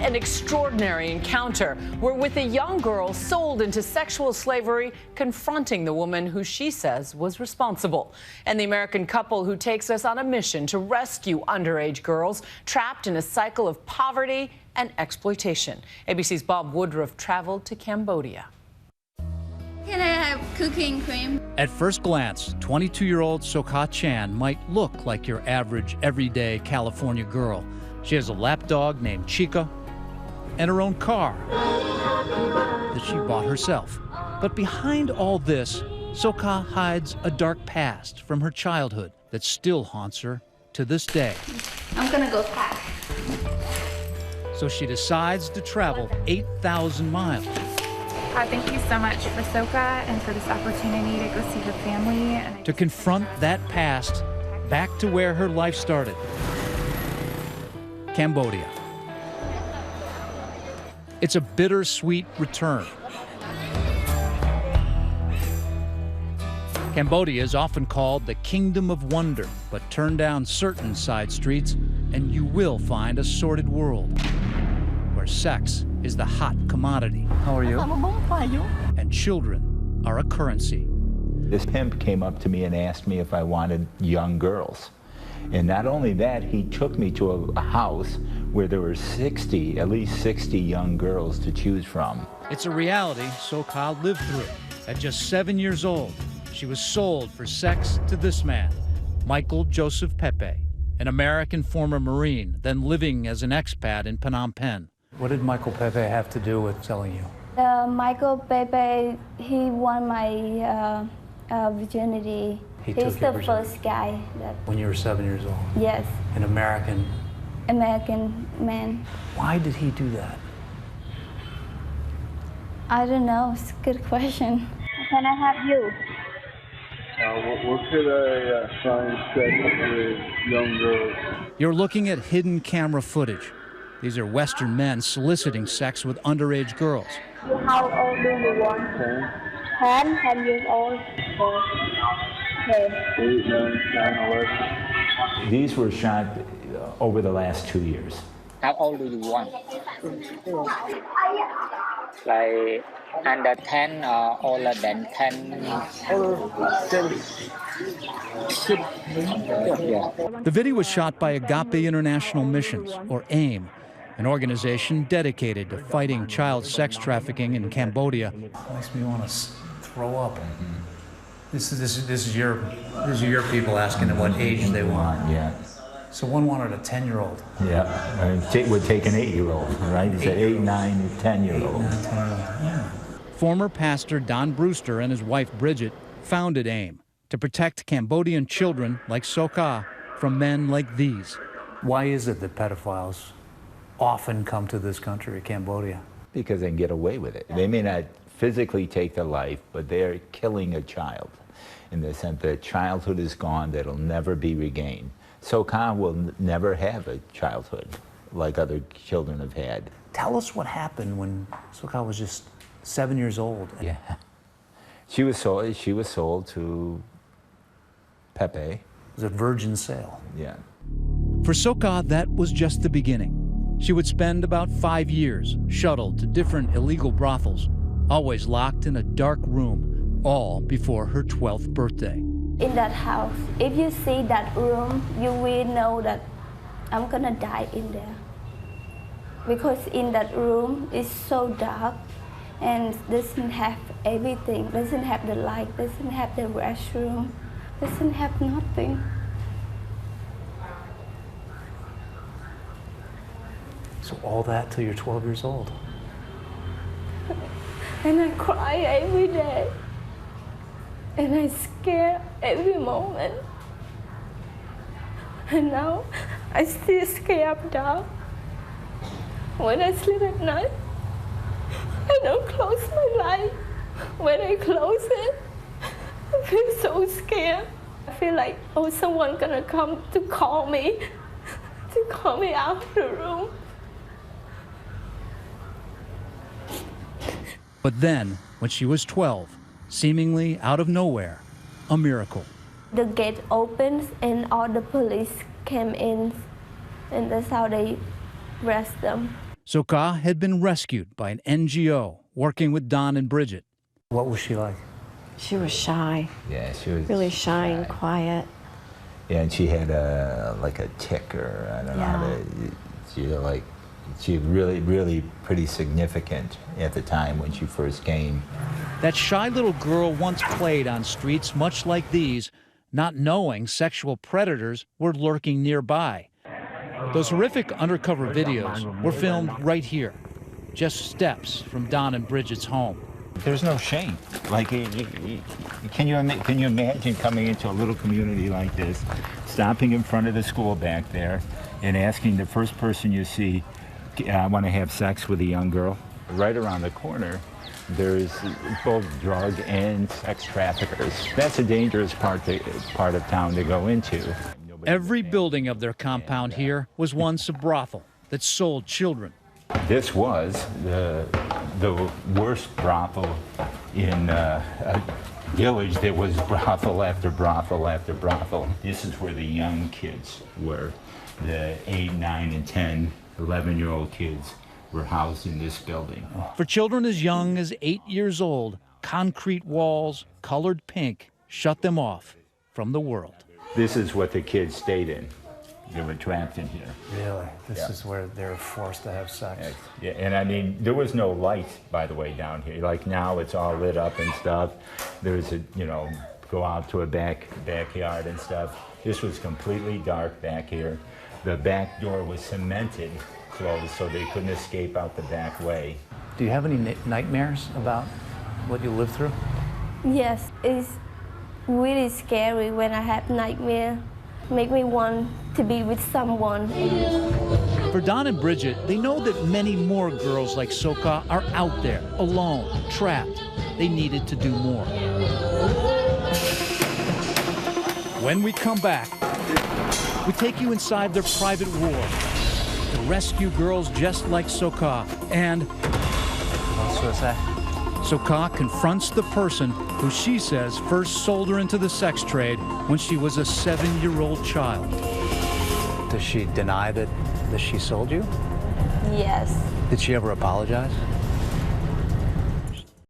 an extraordinary encounter. We're with a young girl sold into sexual slavery, confronting the woman who she says was responsible. And the American couple who takes us on a mission to rescue underage girls trapped in a cycle of poverty and exploitation. ABC's Bob Woodruff traveled to Cambodia. Can I have cooking cream? At first glance, 22-year-old Sokha Chan might look like your average, everyday California girl. She has a lapdog named Chica and her own car that she bought herself. But behind all this, Sokha hides a dark past from her childhood that still haunts her to this day. I'm gonna go pack. So she decides to travel 8,000 miles. Thank you so much for Sokha and for this opportunity to go see her family. And to confront that past back to where her life started. Cambodia. It's a bittersweet return. Cambodia is often called the Kingdom of Wonder, but turn down certain side streets and you will find a sordid world where sex is the hot commodity. How are you? And children are a currency. This pimp came up to me and asked me if I wanted young girls. And not only that, he took me to a house where there were at least 60 young girls to choose from. It's a reality Sokha lived through. At just 7 years old, she was sold for sex to this man, Michael Joseph Pepe, an American former Marine, then living as an expat in Phnom Penh. What did Michael Pepe have to do with selling you? Michael Pepe, he won my virginity. He's the first guy that... When you were 7 years old? Yes. An American man. Why did he do that? I don't know. It's a good question. Can I have you? What could I find sex with young girls? You're looking at hidden camera footage. These are Western men soliciting sex with underage girls. How old do you want? 10 years old. 8, 9, 11. These were shot over the last 2 years. How old do you want? Like under 10 or older than 10? The video was shot by Agape International Missions, or AIM, an organization dedicated to fighting child sex trafficking in Cambodia. It makes me want to throw up. This is your people asking at what age they want. Yeah. So one wanted a 10-year-old. Yeah, it would take an 8-year-old, right? He said 8, 9, 10-year-old. Yeah. Former pastor Don Brewster and his wife Bridget founded AIM to protect Cambodian children like Sokha from men like these. Why is it that pedophiles often come to this country, Cambodia? Because they can get away with it. They may not physically take their life, but they're killing a child in the sense that childhood is gone, that'll never be regained. Sokha will never have a childhood like other children have had. Tell us what happened when Sokha was just 7 years old. Yeah. She was sold to Pepe. It was a virgin sale. Yeah. For Sokha, that was just the beginning. She would spend about 5 years shuttled to different illegal brothels, always locked in a dark room, all before her 12th birthday. In that house, if you see that room, you will know that I'm gonna die in there. Because in that room, it's so dark and doesn't have everything, doesn't have the light, doesn't have the restroom, doesn't have nothing. So all that till you're 12 years old? And I cry every day. And I scare every moment. And now I still scared of dark. When I sleep at night, I don't close my light. When I close it, I feel so scared. I feel like, oh, someone gonna come to call me out of the room. But then, when she was 12, seemingly out of nowhere, a miracle. The gate opens and all the police came in, and that's how they arrest them. Soka had been rescued by an NGO working with Don and Bridget. What was she like? She was shy. Yeah, she was really shy and quiet. Yeah, and she had like a tick, or I don't know how to. She really pretty significant at the time when she first came. That shy little girl once played on streets much like these, not knowing sexual predators were lurking nearby. Those horrific undercover videos were filmed right here, just steps from Don and Bridget's home. There's no shame. Like, can you imagine coming into a little community like this, stopping in front of the school back there, and asking the first person you see, I want to have sex with a young girl? Right around the corner, there's both drug and sex traffickers. That's a dangerous part of town to go into. Every building of their compound here was once a brothel that sold children. This was the worst brothel in a village that was brothel after brothel after brothel. This is where the young kids were. The 8, 9, and 10, 11-year-old kids were housed in this building. For children as young as 8 years old, concrete walls, colored pink, shut them off from the world. This is what the kids stayed in. They were trapped in here. Really? This is where they're forced to have sex? Yeah, and I mean, there was no light, by the way, down here. Like now, it's all lit up and stuff. There's go out to a backyard and stuff. This was completely dark back here. The back door was cemented closed, so they couldn't escape out the back way. Do you have any nightmares about what you lived through? Yes, it's really scary when I have nightmare. Make me want to be with someone. For Don and Bridget, they know that many more girls like Soka are out there, alone, trapped. They needed to do more. When we come back, we take you inside their private ward to rescue girls just like Soka. And Soka confronts the person who she says first sold her into the sex trade when she was a 7-year-old child. Does she deny that she sold you? Yes. Did she ever apologize?